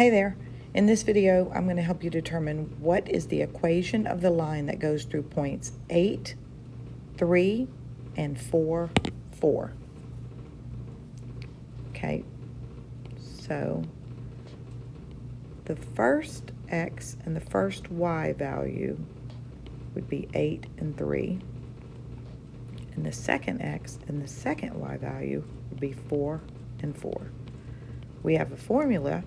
Hey there. In this video, I'm going to help you determine what is the equation of the line that goes through points 8, 3, and 4, 4. Okay, so the first x and the first y value would be 8 and 3. And the second x and the second y value would be 4 and 4. We have a formula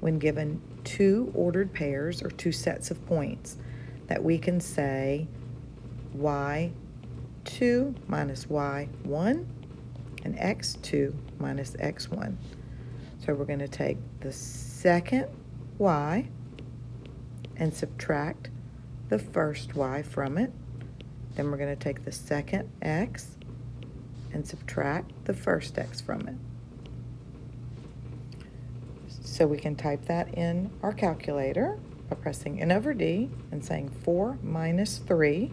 when given two ordered pairs or two sets of points that we can say y2 minus y1 and x2 minus x1. So we're going to take the second y and subtract the first y from it. Then we're going to take the second x and subtract the first x from it. So we can type that in our calculator by pressing N over D and saying 4 minus 3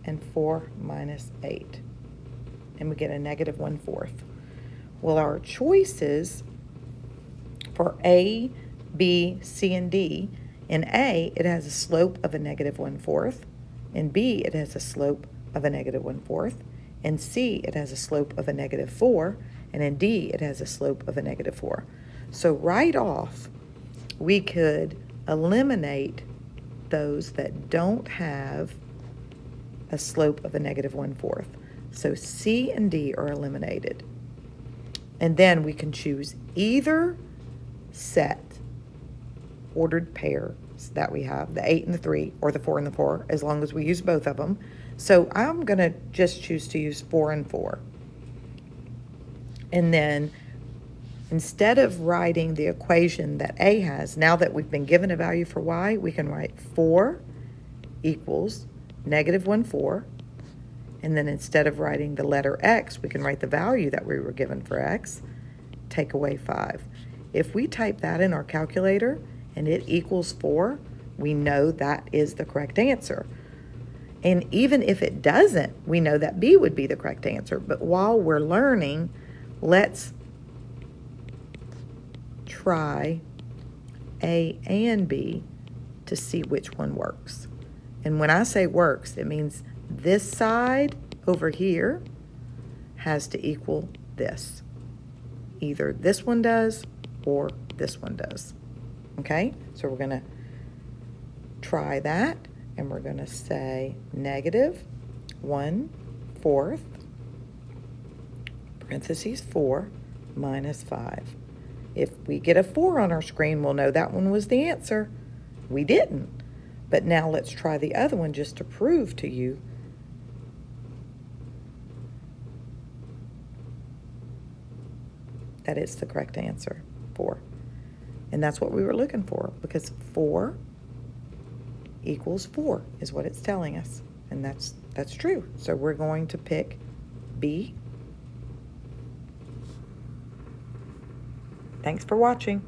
and 4 minus 8. And we get a negative 1/4. Well, our choices for A, B, C, and D, in A, it has a slope of a negative 1/4. In B, it has a slope of a negative 1/4. In C, it has a slope of a negative 4. And in D, it has a slope of a negative 4. So right off, we could eliminate those that don't have a slope of a negative 1/4. So C and D are eliminated. And then we can choose either set ordered pairs that we have, the 8 and the 3 or the 4 and the 4, as long as we use both of them. So I'm going to just choose to use 4 and 4. And then instead of writing the equation that A has, now that we've been given a value for y, we can write 4 equals negative 1/4. And then instead of writing the letter x, we can write the value that we were given for x, take away 5. If we type that in our calculator and it equals 4, we know that is the correct answer. And even if it doesn't, we know that B would be the correct answer. But while we're learning, let's try A and B to see which one works. And when I say works, it means this side over here has to equal this. Either this one does or this one does. Okay, so we're going to try that, and we're going to say negative 1/4 parentheses 4 minus 5. If we get a 4 on our screen, we'll know that one was the answer. We didn't. But now let's try the other one just to prove to you that it's the correct answer, 4. And that's what we were looking for, because 4 equals 4 is what it's telling us. And that's true. So we're going to pick B. Thanks for watching.